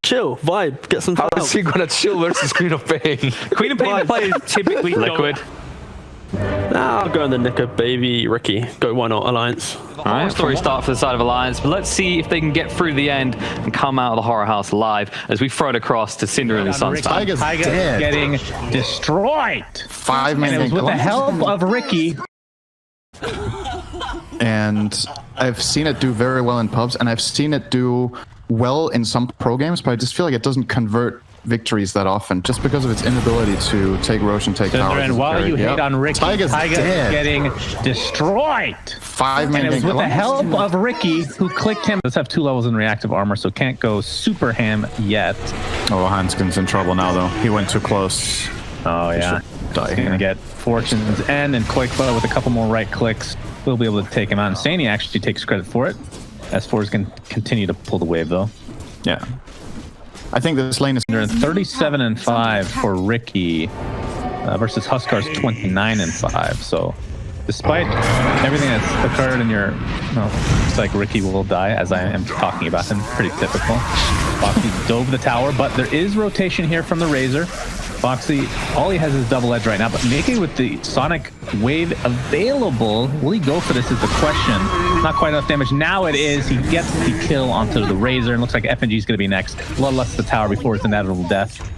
chill, vibe, get some. How is he gonna chill versus Queen of Pain? Queen of Pain players typically Liquid. Nah, I'll go on the Nico Baby Ricky. Go, why not? Alliance. The horror story start for the side of Alliance, but let's see if they can get through the end and come out of the horror house alive as we throw it across to Cinder and the Sunspan. Taiga's getting destroyed. 5 minutes. And it was with the help of Ricky. And I've seen it do very well in pubs, and I've seen it do well in some pro games, but I just feel like it doesn't convert victories that often, just because of its inability to take Roche and take towers. And while you hate on Ricky, Taiga's getting destroyed. 5 minutes. And it was with the help of Ricky, who clicked him. Does have 2 levels in reactive armor, so can't go super ham yet. Oh, Hanskin's in trouble now, though. He went too close. Oh, yeah. He's going to get Fortune's End, and Koikfa with a couple more right clicks will be able to take him out. And Sani actually takes credit for it. S4 is going to continue to pull the wave, though. Yeah. I think this lane is 37-5 for Ricky versus Huskar's 29-5. So, despite everything that's occurred in your, it's like Ricky will die as I am talking about him. Pretty typical. Foxy dove the tower, but there is rotation here from the Razor. Foxy, all he has is double edge right now, but making with the Sonic Wave available, will he go for this is the question. Not quite enough damage. Now it is. He gets the kill onto the Razor, and looks like FNG is going to be next. Bloodlust the tower before his inevitable death.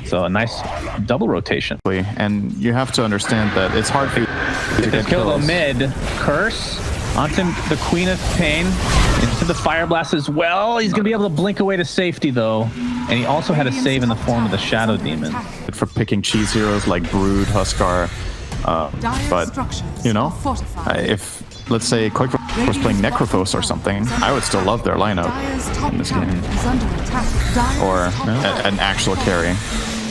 So a nice double rotation. And you have to understand that it's hard for you to get kill kills. The mid. Curse onto the Queen of Pain. Into the Fire Blast as well. He's going to be able to blink away to safety, though. And he also had a save in the form of the Shadow Demon. For picking cheese heroes like Brood, Huskar, but, you know, if, let's say, Koikfa was playing Necrophos or something, I would still love their lineup in this game. Or an actual carry.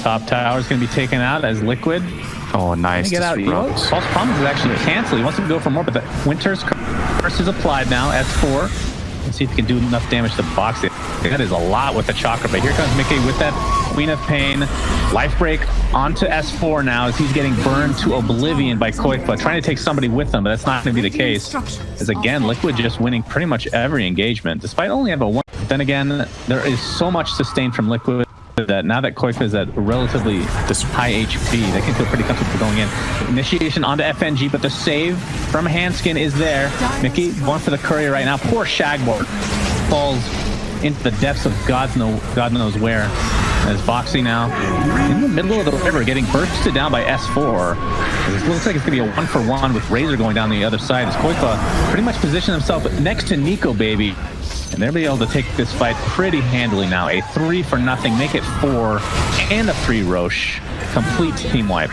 Top tower is going to be taken out as Liquid. Oh, nice. Get out. False Promise is actually canceled. He wants to go for more, but the Winter's Curse is applied now. S4. Let's see if he can do enough damage to box it. That is a lot with the Chakra, but here comes Mickey with that Queen of Pain. Life Break onto S4 now as he's getting burned to oblivion by Koikfa, trying to take somebody with him, but that's not going to be the case. As again, Liquid just winning pretty much every engagement, despite only having a 1. Then again, there is so much sustained from Liquid that now that Koikfa is at relatively high HP, they can feel pretty comfortable going in. Initiation onto FNG, but the save from Hanskin is there. Mickey going for the courier right now. Poor Shagboard falls into the depths of God knows where. As Foxy now in the middle of the river getting bursted down by S4. It looks like it's going to be a 1-for-1 with Razor going down the other side as Koikfa pretty much positioned himself next to Nico Baby. And they'll be able to take this fight pretty handily now. A 3-for-0, make it 4, and a 3 Roche. Complete team wipe.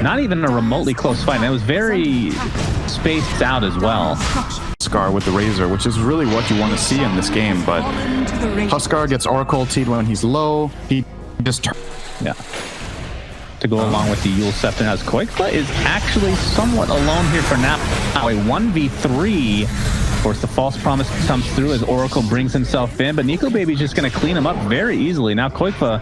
Not even a remotely close fight. And it was very spaced out as well. Huskar with the Razor, which is really what you want to see in this game, but Huskar gets Oracle T'd when he's low. He just to go along with the Yule Scepter as Koikfa is actually somewhat alone here for now. A 1v3. Of course, the False Promise comes through as Oracle brings himself in, but Nico Baby's just going to clean him up very easily. Now Koikfa,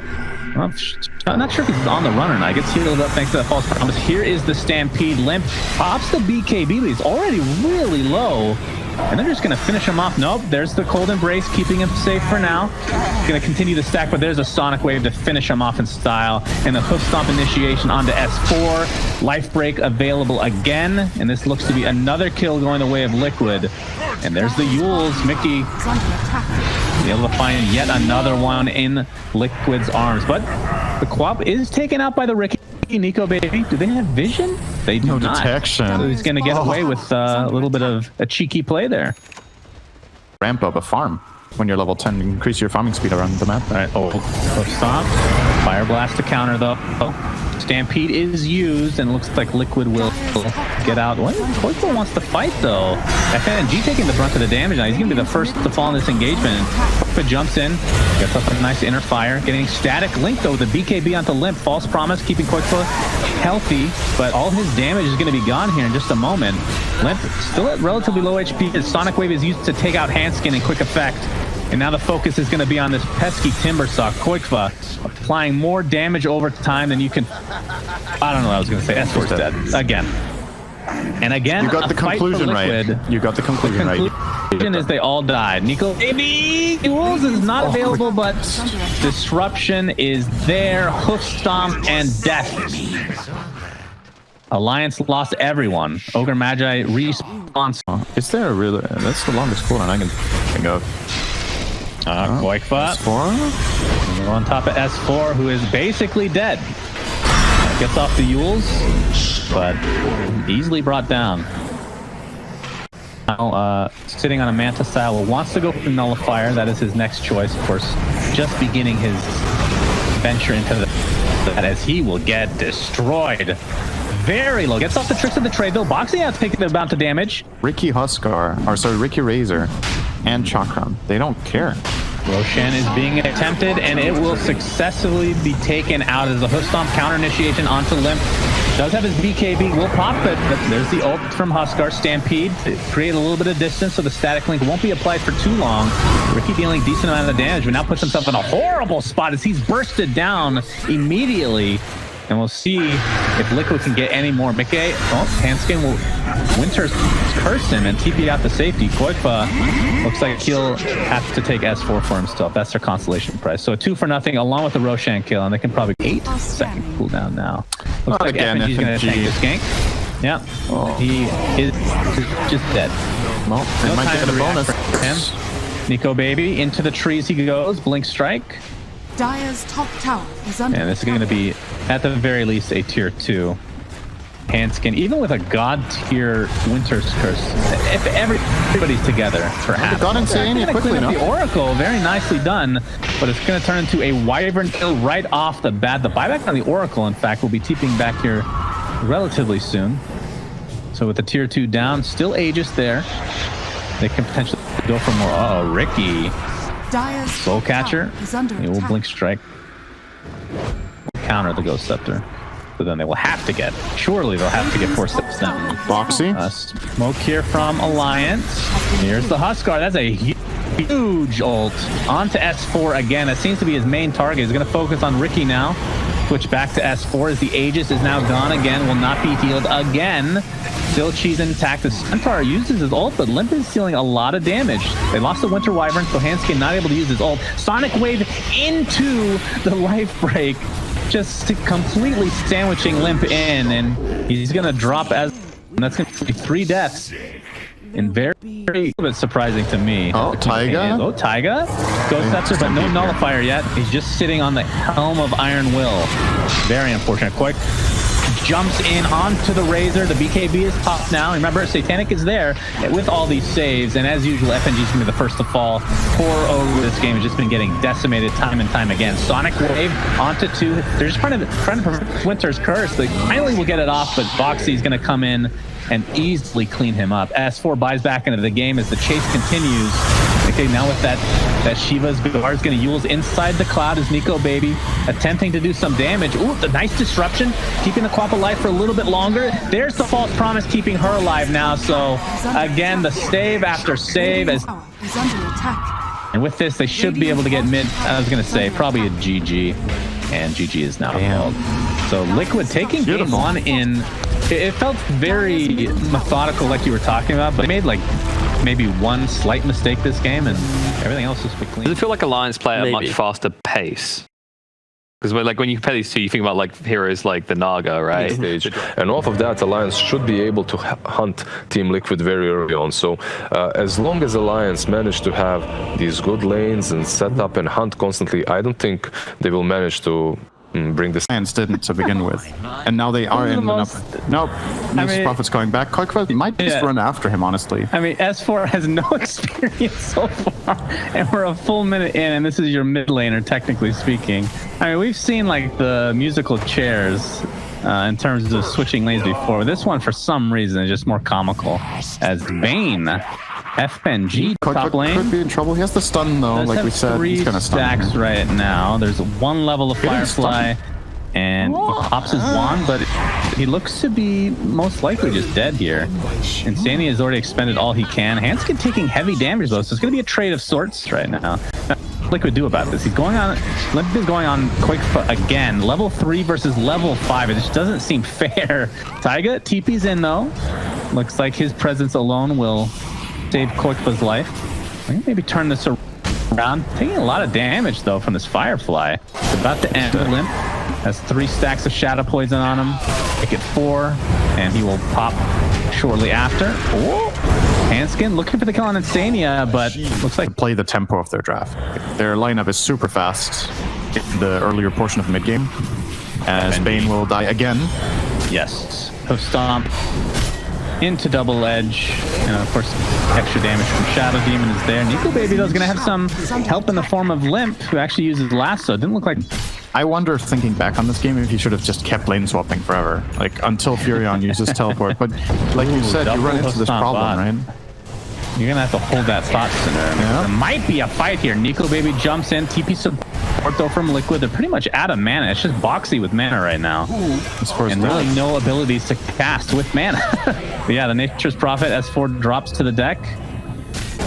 I'm not sure if he's on the run or not. Gets healed up thanks to that False Promise. Here is the Stampede. Limp pops the BKB, but he's already really low. And they're just going to finish him off. Nope, there's the Cold Embrace, keeping him safe for now. Going to continue to stack, but there's a Sonic Wave to finish him off in style. And the Hoof Stomp initiation onto S4. Life Break available again. And this looks to be another kill going the way of Liquid. And there's the Yules. Mickey be able to find yet another one in Liquid's arms. But the Quap is taken out by the Ricky. Nico Baby, do they have vision? They do not. Detection. So he's going to get away with a little bit of a cheeky play there. Ramp up a farm when you're level 10. Increase your farming speed around the map. All right. Oh, stop. Fire Blast to counter, though. Stampede is used, and it looks like Liquid will get out. What? Koikfa wants to fight, though. FNG taking the brunt of the damage now. He's going to be the first to fall in this engagement. Koikfa jumps in, gets up a nice inner fire, getting static link, though, with the BKB onto Limp. False Promise, keeping Koikfa healthy, but all his damage is going to be gone here in just a moment. Limp still at relatively low HP. His Sonic Wave is used to take out Hanskin in quick effect. And now the focus is going to be on this pesky Timbersaw. Koikfa applying more damage over time than you can... I don't know what I was going to say. S4's dead. Again. And again, You got the a fight for conclusion right. Liquid. You got the conclusion right. Conclusion is they all died. Nico Baby Duels is not available, but Disruption is there. Hoof Stomp and Death. Alliance lost everyone. Ogre Magi response. Is there a real? That's the longest cooldown I can think of. Koikfa S4? on top of S4, who is basically dead. Gets off the Yules, but easily brought down. Now, sitting on a Manta Style, wants to go for the Nullifier. That is his next choice, of course. Just beginning his venture into that as he will get destroyed. Very low. Gets off the tricks of the trade, though. Boxing out taking the amount of damage. Ricky Ricky Razor and Chakram. They don't care. Roshan is being attempted, and it will successfully be taken out as a Hoof Stomp counter initiation onto Limp. Does have his BKB, will pop, but there's the ult from Huskar. Stampede to create a little bit of distance so the static link won't be applied for too long. Ricky dealing decent amount of damage, but now puts himself in a horrible spot as he's bursted down immediately. And we'll see if Liquid can get any more. Mickey, Hanskin will Winter's curse him and TP out to safety. Koikfa looks like he'll have to take S4 for himself. That's their consolation prize. So a 2-0 along with the Roshan kill, and they can probably 8-second cooldown now. Looks like again, FNG's going to tank this gank. Yeah, he is just dead. Well, they might time get a to react bonus. for him. Nico Baby into the trees he goes. Blink Strike. Dire's top tower is under And this is going to be, at the very least, a tier 2. Hanskin, even with a god tier Winter's Curse, if everybody's together, perhaps. God Insane quickly clean up enough. the Oracle, very nicely done, but it's going to turn into a Wyvern kill right off the bat. The buyback on the Oracle, in fact, will be TPing back here relatively soon. So with the tier 2 down, still Aegis there. They can potentially go for more. Uh-oh, Ricky. Dire's Soul Catcher. is under He will attack. Blink Strike. Counter the Ghost Scepter. So then they will have to get, surely they'll have to get 4 steps down. Boxy. Smoke here from Alliance. Here's the Huskar. That's a huge ult. Onto S4 again. That seems to be his main target. He's going to focus on Ricky now. Switch back to S4 as the Aegis is now gone again. Will not be healed again. Still Cheese intact. The Centaur uses his ult, but Limp is dealing a lot of damage. They lost the Winter Wyvern, so Hanskin not able to use his ult. Sonic Wave into the life break, just completely sandwiching Limp in, and he's gonna drop as, and that's gonna be 3 deaths. And very bit surprising to me. Oh, Taiga? Oh, Taiga? Ghost Scepter, but no Nullifier yet. He's just sitting on the Helm of Iron Will. Very unfortunate. Quick jumps in onto the Razor. The BKB is popped now. Remember, Satanic is there with all these saves, and as usual, FNG is going to be the first to fall. Poor Ogre this game has just been getting decimated time and time again. Sonic Wave onto 2. They're just trying to prevent Winter's Curse. They finally will get it off, but Boxy's going to come in and easily clean him up. S4 buys back into the game as the chase continues. Okay, now with that Shiva's Guard's going to Yules inside the cloud as Nico Baby attempting to do some damage. Ooh, the nice disruption, keeping the Quap alive for a little bit longer. There's the false promise keeping her alive now. So again, the save after save as, Tower is under attack. and with this, they should be able to get mid. I was going to say probably a GG, and GG is now called. So Liquid taking game 1 in. It felt very methodical, like you were talking about, but they made like maybe one slight mistake this game, and everything else was clean. Does it feel like Alliance play at a much Maybe. faster pace? Because like when you compare these two, you think about like heroes like the Naga, right? Stage. And off of that, Alliance should be able to hunt Team Liquid very early on. So as long as Alliance manage to have these good lanes and set up and hunt constantly, I don't think they will manage to bring this. Alliance didn't to begin with, and now they are ending up. Nope, Nice Prophet's going back. Koikva might just run after him, honestly. I mean, S4 has no experience so far, and we're a full minute in, and this is your mid laner, technically speaking. I mean, we've seen like the musical chairs in terms of switching lanes before. This one, for some reason, is just more comical. As Bane, FNG top Koikva could lane. be in trouble. He has the stun though, Does like have we said. 3 He's gonna stun stacks him. right now. There's 1 level of Getting Firefly, and he pops his wand, but he looks to be most likely just dead here. Insania has already expended all he can. Hanskin taking heavy damage though, so it's going to be a trade of sorts right now. Liquid do about this. He's going on. Limp is going on quick again. Level 3 versus level 5. It just doesn't seem fair. Taiga TP's in though. Looks like his presence alone will save Koikva's life. I think maybe turn this around. Taking a lot of damage, though, from this Firefly. It's about to end. Limp has 3 stacks of Shadow Poison on him. Make it 4, and he will pop shortly after. Oh! Hanskin looking for the kill on Insania, but looks like... Play the tempo of their draft. Their lineup is super fast in the earlier portion of mid-game, as Bane will die again. Yes. Hoof Stomp into Double Edge, and of course extra damage from Shadow Demon is there. Nico Baby though is going to have some help in the form of Limp, who actually uses Lasso. Didn't look like... I wonder, thinking back on this game, if he should have just kept lane swapping forever, like until Furion uses teleport. But like you said, you run into this problem, right? You're gonna have to hold that thought center. Yeah. There might be a fight here. Nico Baby jumps in, TP support though from Liquid. They're pretty much out of mana. It's just Boxy with mana right now. And really no abilities to cast with mana. But yeah, the Nature's Prophet S4 drops to the deck.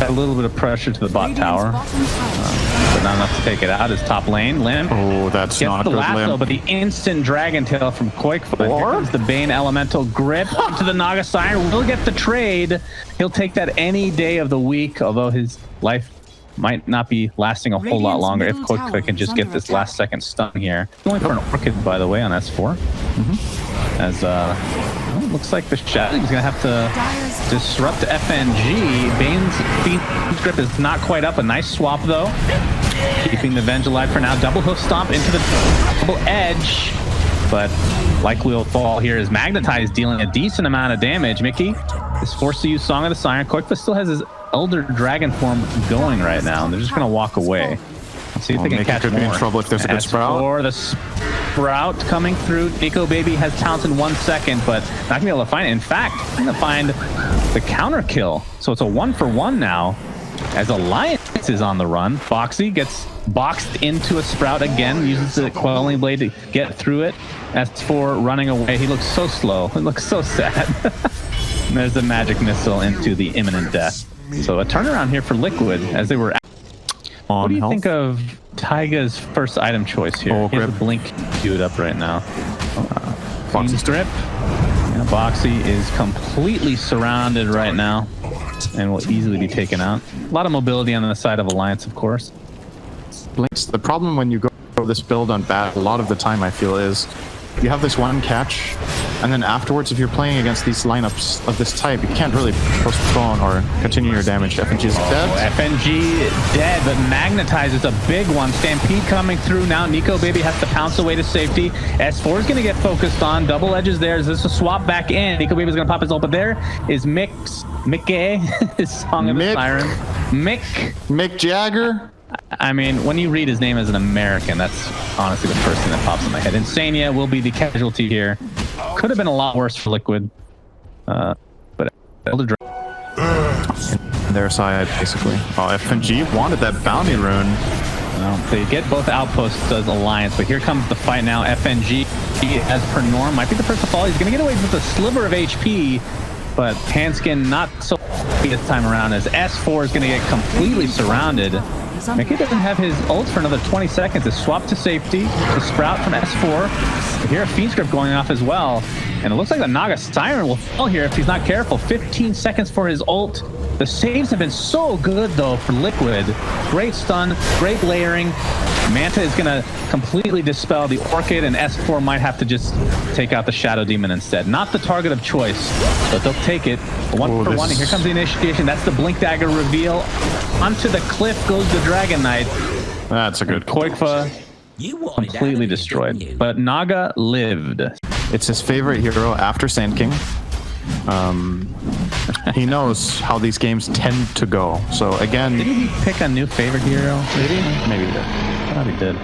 A little bit of pressure to the bot tower. But not enough to take it out. His top lane, Limp. Oh, that's not the good, lasso, Limp. but the instant Dragon Tail from Koikva. Here comes the Bane Elemental grip into the Naga Siren. Will get the trade. He'll take that any day of the week, although his life might not be lasting a whole lot longer if Koikva can just get this last second stun here. Going for an Orchid, by the way, on S4. As well, looks like the Shadow's gonna have to disrupt FNG. Bane's Fiend Grip is not quite up. A nice swap though. Keeping the Venge alive for now. Double Hoof Stomp into the Double Edge. But likely will fall here as Magnetize dealing a decent amount of damage. Mickey is forced to use Song of the Siren. Koikva still has his Elder Dragon form going right now. And they're just gonna walk away. Let's see if they can catch could more. be in trouble if there's a good Sprout. Or the Sprout coming through. Nico Baby has Talents in 1 second, but not gonna be able to find it. In fact, I'm gonna find the counter kill. So it's a 1-for-1 now, as Alliance is on the run. Boxy gets boxed into a Sprout again, uses the Quelling Blade to get through it. S4 running away. He looks so slow. It looks so sad. And there's the magic missile into the imminent death. So a turnaround here for Liquid as they were. What do you think of Taiga's first item choice here? Oh, He has grip. a blink queued up right now. Foxy's Grip. Yeah, Boxy is completely surrounded right now and will easily be taken out. A lot of mobility on the side of Alliance, of course. Blinks. The problem when you go this build on bat, a lot of the time I feel is you have this one catch, and then afterwards, if you're playing against these lineups of this type, you can't really postpone or continue your damage. FNG is dead. FNG dead, but Magnetize is a big one. Stampede coming through now. Nico Baby has to pounce away to safety. S4 is going to get focused on. Double Edge is there. Is this a swap back in? Nico Baby is going to pop his ult, but there is Mickey, his Song of the Siren. Mick Jagger. I mean, when you read his name as an American, that's honestly the first thing that pops in my head. Insania will be the casualty here. Could have been a lot worse for Liquid. But Elder On their side, basically. Oh, FNG wanted that bounty rune. Well, they get both outposts as Alliance, but here comes the fight now. FNG, as per norm, might be the first to fall. He's going to get away with a sliver of HP, but Hanskin not so this time around as S4 is going to get completely surrounded. Mickey doesn't have his ult for another 20 seconds. It's swap to safety. The Sprout from S4. We hear a Fiend Script going off as well. And it looks like the Naga Siren will fall here if he's not careful. 15 seconds for his ult. The saves have been so good, though, for Liquid. Great stun, great layering. Manta is going to completely dispel the Orchid, and S4 might have to just take out the Shadow Demon instead. Not the target of choice, but they'll take it. One for one. Here comes the initiation. That's the Blink Dagger reveal. Onto the cliff goes the Dragon Knight. That's a good Koikva completely destroyed. But Naga lived. It's his favorite hero after Sand King. He knows how these games tend to go. So again, Did he pick a new favorite hero? maybe he did. I thought he did.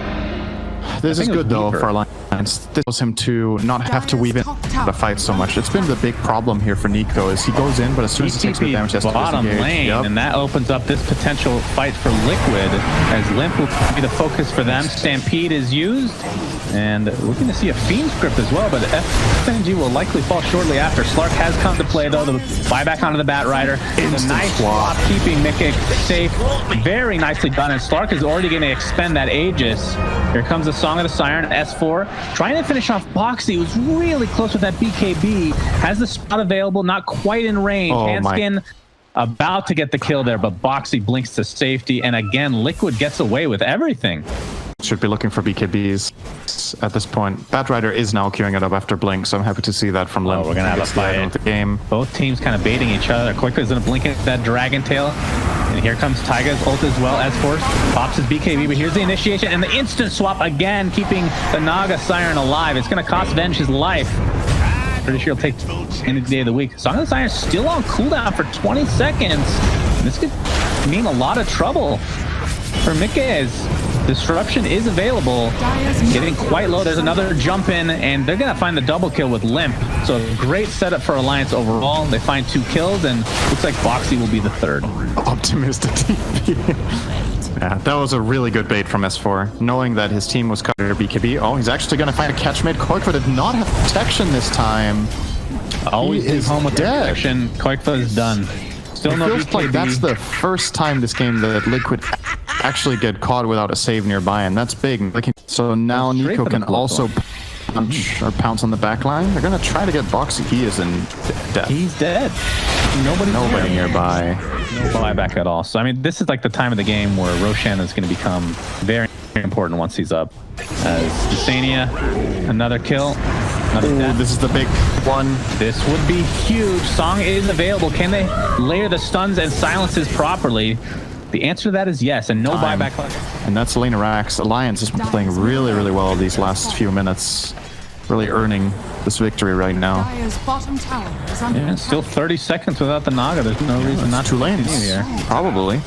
This is think it was good though Weaver. for Alliance. This allows him to not have to weave in the fight so much. It's been the big problem here for Nico is he goes in, but as soon as he takes the damage, he has to bottom disengage. lane, Yep. and that opens up this potential fight for Liquid, as Limp will be the focus for them. Stampede is used, And we're going to see a Fiend script as well, but FNG will likely fall shortly after. Slark has come to play, though. The buyback onto the Bat Rider. It's a nice swap, keeping Mickey safe. Very nicely done. And Slark is already going to expend that Aegis. Here comes the Song of the Siren, S4. Trying to finish off Boxy, who's really close with that BKB. Has the spot available, not quite in range. Handskin about to get the kill there, but Boxy blinks to safety. And again, Liquid gets away with everything. Should be looking for BKBs at this point. Bat Rider is now queuing it up after Blink, so I'm happy to see that from Limp. We're gonna have a fight. The game. Both teams kind of baiting each other. Quickly is gonna blink into that Dragon Tail. And here comes Taiga's ult as well. S-Force pops his BKB, but here's the initiation and the instant swap again, keeping the Naga Siren alive. It's gonna cost Venge his life. Pretty sure he'll take any day of the week. Song of the Siren still on cooldown for 20 seconds. This could mean a lot of trouble for Mickey. Disruption is available, getting quite low. There's another jump in, and they're going to find the double kill with Limp. So great setup for Alliance overall. They find 2 kills, and looks like Boxy will be the 3rd. Optimistic TP. Yeah, that was a really good bait from S4, knowing that his team was covering BKB. Oh, he's actually going to find a catchmate. Koikva did not have protection this time. Always leave home with protection. Koikva is done. Still no feels BKB. like that's the first time this game that Liquid actually get caught without a save nearby, and that's big. So now Nico can also punch or pounce on the back line. They're gonna try to get Boxy. He is in death. He's dead. Nobody nearby. No buyback at all. So I mean, this is like the time of the game where Roshan is going to become very important once he's up. As Desania, another kill. Ooh, this is the big one. This would be huge. Song is available. Can they layer the stuns and silences properly? The answer to that is yes, and no buyback. And that's Elena Rax. Alliance has been playing really, really well these last few minutes. Really earning this victory right now. Dire's bottom tower is under Yeah, still 30 seconds without the Naga. There's no reason not to continue here. Probably.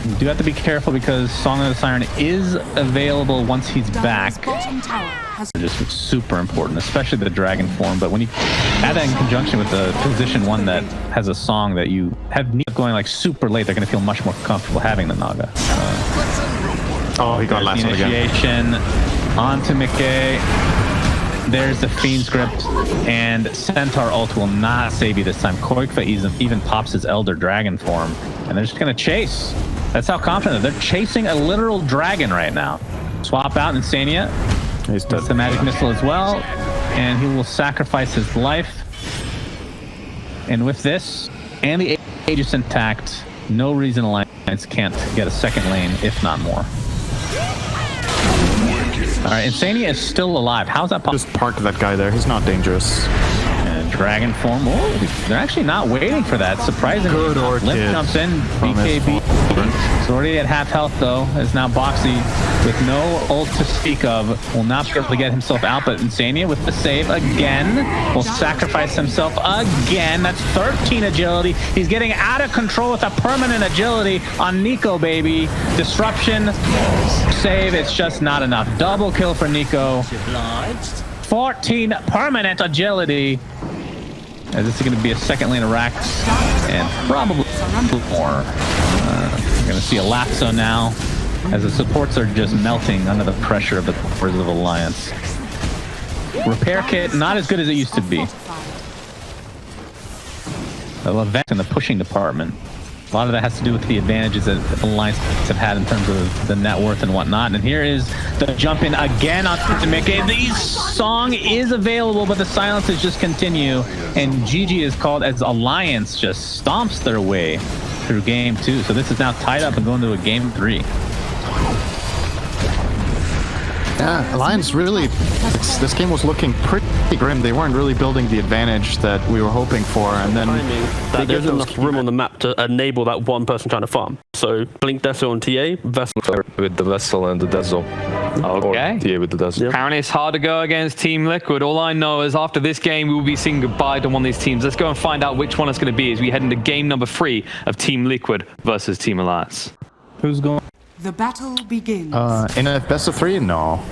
You do have to be careful because Song of the Siren is available once he's Dire's back. bottom tower has Just super important, especially the dragon form. But when you add that in conjunction with the position 1 that has a song that you have going like super late, they're going to feel much more comfortable having the Naga. Oh, he got last one again. Initiation onto Mickey. There's the Fiend script, and Centaur ult will not save you this time. Koikva even pops his Elder Dragon form, and they're just going to chase. That's how confident they're chasing a literal dragon right now. Swap out Insania. He's dead. That's the magic missile as well, and he will sacrifice his life. And with this, and the Aegis intact, no reason Alliance can't get a second lane, if not more. All right, Insania is still alive. How's that possible? Just park that guy there. He's not dangerous. And Dragon form. Oh, they're actually not waiting for that. Surprisingly, Good Orchid Limp jumps in. BKB. He's already at half health though. Is now Boxy with no ult to speak of. Will not be able to get himself out. But Insania with the save again. Will sacrifice himself again. That's 13 agility. He's getting out of control with a permanent agility on Nico, baby. Disruption. Save. It's just not enough. Double kill for Nico. 14 permanent agility. This is going to be a second lane of Rax and probably more. We're going to see a Lapso now as the supports are just melting under the pressure of the cores of Alliance. Repair kit, not as good as it used to be. The Levent in the pushing department. A lot of that has to do with the advantages that Alliance have had in terms of the net worth and whatnot. And here is the jump in again on Mickey. The song is available, but the silences just continue. And GG is called as Alliance just stomps their way through game 2. So this is now tied up and going to a game 3. Yeah, Alliance really, this game was looking pretty grim. They weren't really building the advantage that we were hoping for, and then that there's enough room on the map to enable that one person trying to farm. So Blink, Deso, and TA, Vessel with the Vessel and the Deso. Okay. Or TA with the Deso. Apparently it's hard to go against Team Liquid. All I know is after this game, we will be saying goodbye to one of these teams. Let's go and find out which one it's going to be as we head into game number 3 of Team Liquid versus Team Alliance. Who's going? The battle begins. in a best of 3, no.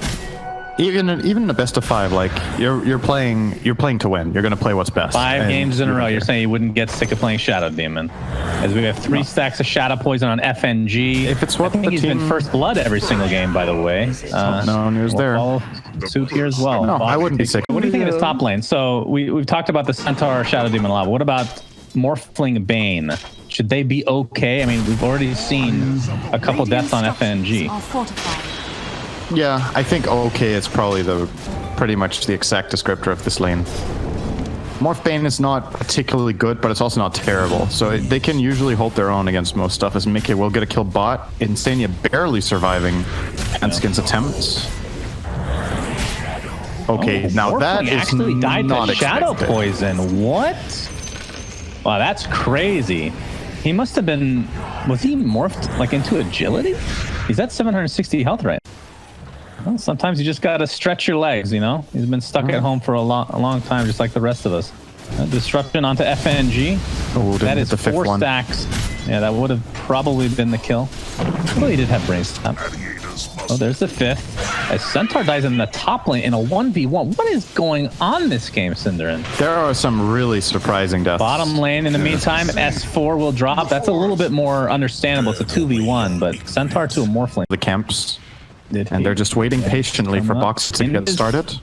Even in a best of 5, like you're playing to win. You're gonna play what's best. 5 And games in a row. You're saying you wouldn't get sick of playing Shadow Demon, as we have 3 stacks of Shadow Poison on FNG. If it's what I think the he's team- been first blood every single game, by the way. no news we'll there. follow suit here as well. No, I wouldn't be sick. What do you think of his top lane? So we've talked about the Centaur Shadow Demon a lot. What about Morphling Bane? Should they be okay? I mean, we've already seen a couple deaths on FNG. Are fortified. Yeah, I think okay is probably pretty much the exact descriptor of this lane. Morph Bane is not particularly good, but it's also not terrible. So they can usually hold their own against most stuff, as Mickey will get a kill bot. Insania barely surviving Hanskin's attempts. Okay, now that Morphling is actually died not to Shadow expected. Poison. What? Wow, that's crazy. He must have been... Was he morphed like into agility? He's at 760 health right now. Well, sometimes you just gotta stretch your legs, you know? He's been stuck at home for a long time, just like the rest of us. Disruption onto FNG. Oh, That didn't is hit the 5th 4 one. stacks. Yeah, that would have probably been the kill. Well, he did have brain snap. Oh, there's the 5th. As Centaur dies in the top lane in a 1v1. What is going on this game, Cinderin? There are some really surprising deaths. Bottom lane in the meantime, S4 will drop. That's a little bit more understandable. It's a 2v1, but Centaur to a Morphling. The camps, Did and he- they're just waiting patiently for Come up. Box to get Invis- started.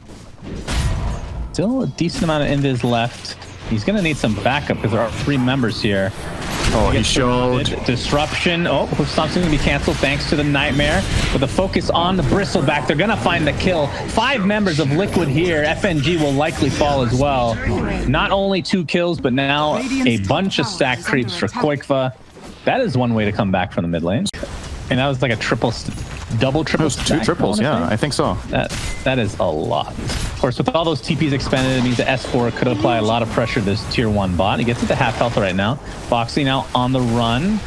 Still a decent amount of invis left. He's going to need some backup because there are 3 members here. Oh, he Gets showed. surrounded. Disruption. Oh, Hoofstomp's going to be canceled thanks to the Nightmare. With a focus on the Bristleback, they're going to find the kill. 5 members of Liquid here. FNG will likely fall as well. Not only 2 kills, but now a bunch of stack creeps for Koikva. That is one way to come back from the mid lane. And that was like a double triple. It was 2 stack, triples, I wanna yeah, say. I think so. That is a lot. Of course, with all those TPs expended, it means the S4 could apply a lot of pressure to this tier 1 bot. He gets it to half health right now. Foxy now on the run.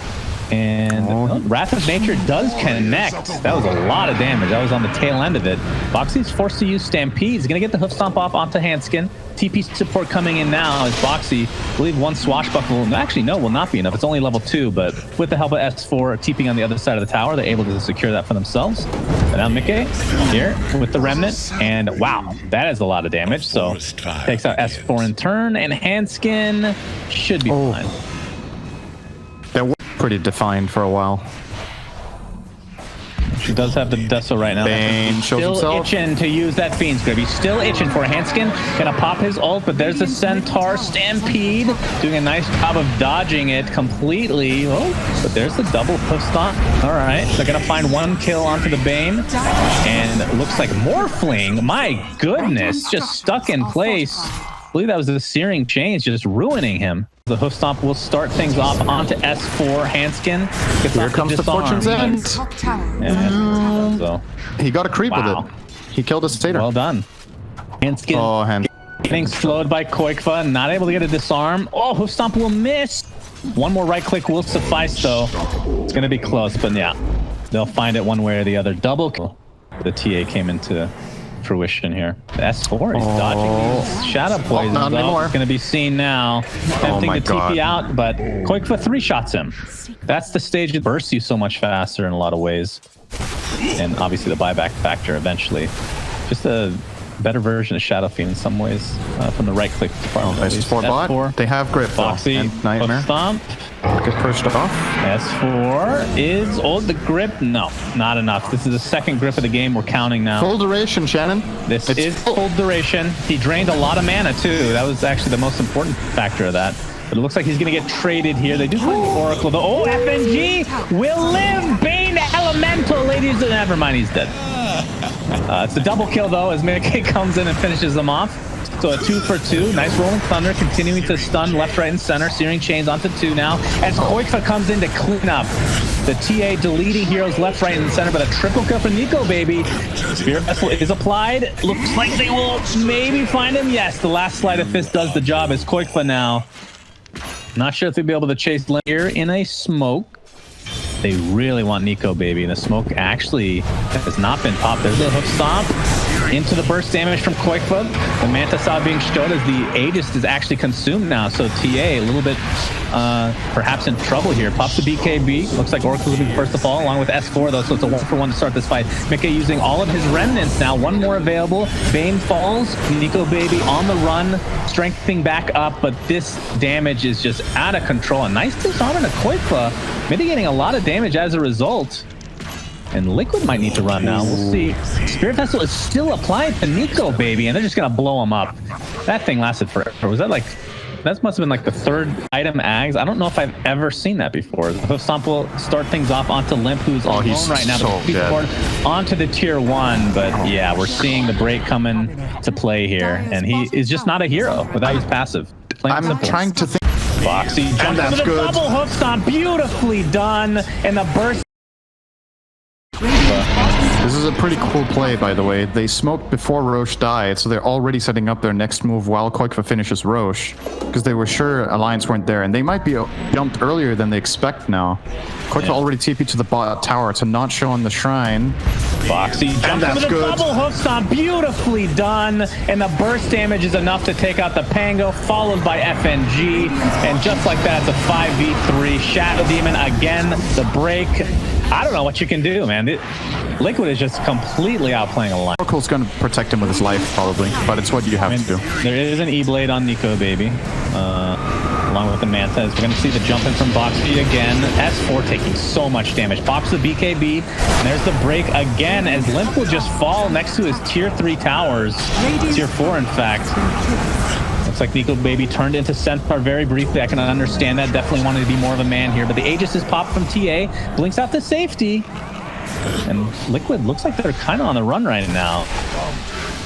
And Wrath of Nature does connect. That was a lot of damage. That was on the tail end of it. Boxy's forced to use Stampede. He's going to get the Hoof Stomp off onto Hanskin. TP support coming in now as Boxy, I believe 1 Swashbuckle, actually no, will not be enough. It's only level 2, but with the help of S4 TPing on the other side of the tower, they're able to secure that for themselves. And now Mickey here with the Remnant, and wow, that is a lot of damage. So takes out S4 in turn, and Hanskin should be fine. That was pretty defined for a while. She does have the Deso right now. Bane shows Still himself. itching to use that Fiend's Grip. He's still itching for a Hanskin. Gonna pop his ult, but there's a Centaur Stampede. Doing a nice job of dodging it completely. Oh, but there's the double Hoof Stomp. All right, they're gonna find 1 kill onto the Bane. And it looks like Morphling, my goodness, just stuck in place. I believe that was the Searing Chains just ruining him. The Hoof Stomp will start things off onto S4. Hanskin gets Here off comes the disarm. Fortune's End. Top tower. Yeah, so He got a creep Wow. with it. He killed a Satyr. well done. Hanskin Oh, hand. getting slowed by Koikva, not able to get a disarm. Oh, Hoof Stomp will miss. 1 more right click will suffice though. It's gonna be close, but yeah, they'll find it one way or the other. Double kill. The TA came into fruition here. The S4 is dodging these shadow poisons. not anymore. It's gonna be seen now. Attempting my to TP God. out, but Koikva 3-shots him. That's the stage that bursts you so much faster in a lot of ways. And obviously the buyback factor eventually. Just a better version of Shadow Fiend in some ways from the right click department. at Nice least. 4 bot. S4, They have grip though. Foxy, And Nightmare. Hoof Stomp. Get pushed off. S4 is the grip. No, not enough. This is the 2nd grip of the game. We're counting now. Full duration, Shannon. This It's is full duration. He drained a lot of mana too. That was actually the most important factor of that. But it looks like he's going to get traded here. They do find the Oracle though. Oh, FNG will live. Bane Elemental, ladies. Never mind, he's dead. It's a double kill though as Mickey comes in and finishes them off. So a 2 for 2. Nice Rolling Thunder continuing to stun left, right, and center. Searing Chains onto 2 now as Koikva comes in to clean up. The TA deleting heroes left, right, and center, but a triple kill for Nico, baby. Spirit Vessel is applied. Looks like they will maybe find him. Yes, the last Sleight of Fist does the job as Koikva now. Not sure if they'll be able to chase Lin here in a smoke. They really want Nico, baby. And the smoke actually has not been popped. There's a Hoof Stomp. into the burst damage from Koikva. The Manta saw being showed as the Aegis is actually consumed now. So TA a little bit perhaps in trouble here. Pops the BKB. Looks like Oracle will be first to fall along with S4 though. So it's a 1-for-1 to start this fight. Mickey using all of his remnants now. One more available. Bane falls. Nico Baby on the run. Strengthening back up. But this damage is just out of control. A nice disarm to Koikva. Mitigating a lot of damage as a result. And Liquid might need to run now. We'll see. Spirit Vessel is still applied to Nico Baby, and they're just going to blow him up. That thing lasted forever. Was that like... That must have been like the third item Ags. I don't know if I've ever seen that before. Hoof Stomp will start things off onto Limp, who's alone right now. So dead. Onto the tier 1, but yeah, we're seeing the break coming to play here, and he is just not a hero without his passive. I'm trying to think. Foxy jumps into the good. double Hoof Stomp, beautifully done, and the burst. This is a pretty cool play, by the way. They smoked before Roche died, so they're already setting up their next move while Koikva finishes Roche, because they were sure Alliance weren't there, and they might be jumped earlier than they expect now. Koikva already TP'd to the bot tower to not show on the shrine. Foxy jumps into the double Hoof Stomp, beautifully done, and the burst damage is enough to take out the Pango, followed by FNG, and just like that, it's a 5v3. Shadow Demon again, the break. I don't know what you can do, man. Liquid is just completely outplaying Alliance. Oracle's going to protect him with his life, probably, but it's what you have to do. There is an E-Blade on Nico Baby, along with the Manta. We're going to see the jump in from Boxy again. S4 taking so much damage. Pops the BKB, and there's the break again as Limp will just fall next to his tier 3 towers. Tier 4, in fact. Looks like Nico Baby turned into Centaur very briefly. I can understand that. Definitely wanted to be more of a man here. But the Aegis is popped from TA. Blinks out to safety. And Liquid looks like they're kind of on the run right now.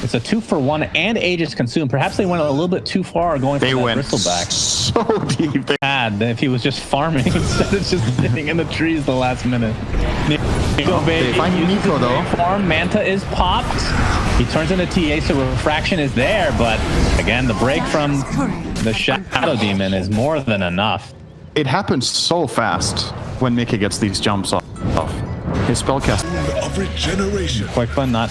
It's a 2-for-1 and Aegis consumed. Perhaps they went a little bit too far going for that Bristleback. So deep. They had if he was just farming instead of just sitting in the trees the last minute. Nico Baby find Nico though. Farm. Manta is popped. He turns into TA, so refraction is there, but again, the break from the Shadow Demon is more than enough. It happens so fast when Mickey gets these jumps off. His spellcast. Of regeneration. Quite fun, not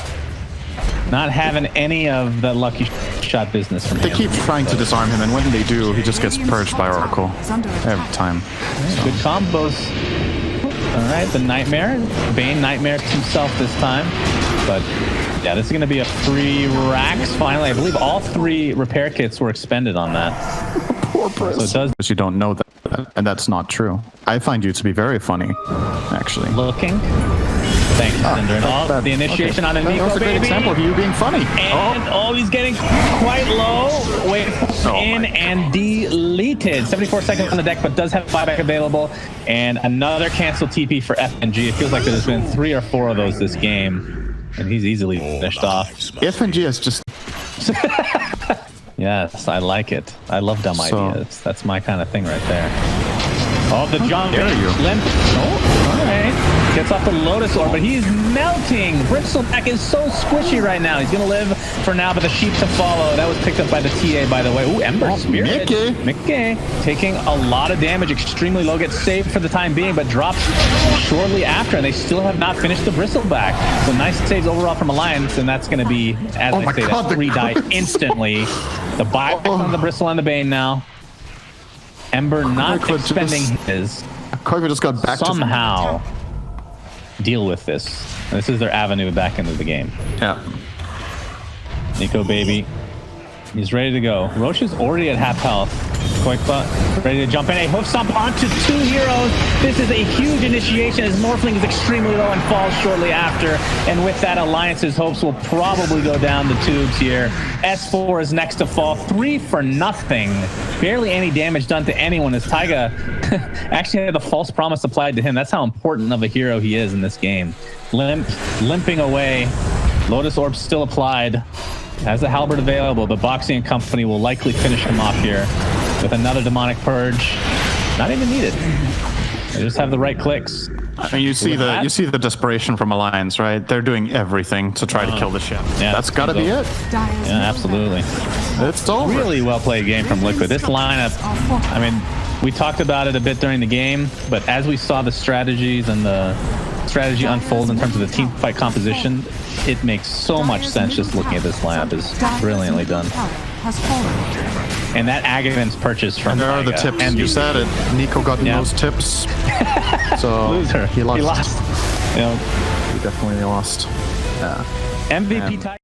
having any of the lucky shot business from him. They keep trying to disarm him, and when they do, he just gets purged by Oracle every time. So. Good combos. All right, the Nightmare. Bane Nightmares himself this time, but yeah, this is going to be a free Rax finally. I believe all 3 repair kits were expended on that. Poor Briss. So it does. Because you don't know that, and that's not true. I find you to be very funny, actually. Looking. Thanks, Cinder. Oh, the initiation on a Nico That's a great Baby. example of you being funny. And he's getting quite low. Wait, and deleted. 74 seconds on the deck, but does have buyback available. And another cancel TP for FNG. It feels like there's been 3 or 4 of those this game. And he's easily finished off. FNG is just... Yes, I like it. I love dumb ideas. That's my kind of thing right there. Oh, the jump. Dare you? Limp. Oh, all right. Gets off the Lotus Orb, but he's melting. Bristleback is so squishy right now. He's going to live for now, but the sheep to follow. That was picked up by the TA, by the way. Ooh, Ember Spirit. Mickey taking a lot of damage. Extremely low. Gets saved for the time being, but drops shortly after, and they still have not finished the Bristleback. So nice saves overall from Alliance, and that's going to be, as I say, that 3 die instantly. The buyback on the Bristle and the Bane now. Ember not expending his. Koikva just got back somehow deal with this. This is their avenue back into the game. Yeah. Nico Baby. He's ready to go. Roche is already at half health. Koikva ready to jump in. A hoof stomp onto 2 heroes. This is a huge initiation as Morphling is extremely low and falls shortly after. And with that, Alliance's hopes will probably go down the tubes here. S4 is next to fall. 3 for nothing. Barely any damage done to anyone as Taiga actually had the false promise applied to him. That's how important of a hero he is in this game. Limping away. Lotus Orb still applied. Has the Halberd available, but Boxy and company will likely finish him off here with another Demonic Purge. Not even needed. They just have the right clicks. I mean, you see the desperation from Alliance, right? They're doing everything to try to kill the ship. Yeah, that's got to be it. Yeah, absolutely. It's over. Really well played game from Liquid. This lineup, I mean, we talked about it a bit during the game, but as we saw the strategies and the strategy unfold in terms of the team fight composition, it makes so much sense just looking at this lineup. Is brilliantly done. Has fallen. And that Aghaven's purchase from And there are the like, tips. MVP. You said it. Nico got Yeah. those tips. So Loser. he lost. You know, He definitely lost. MVP type.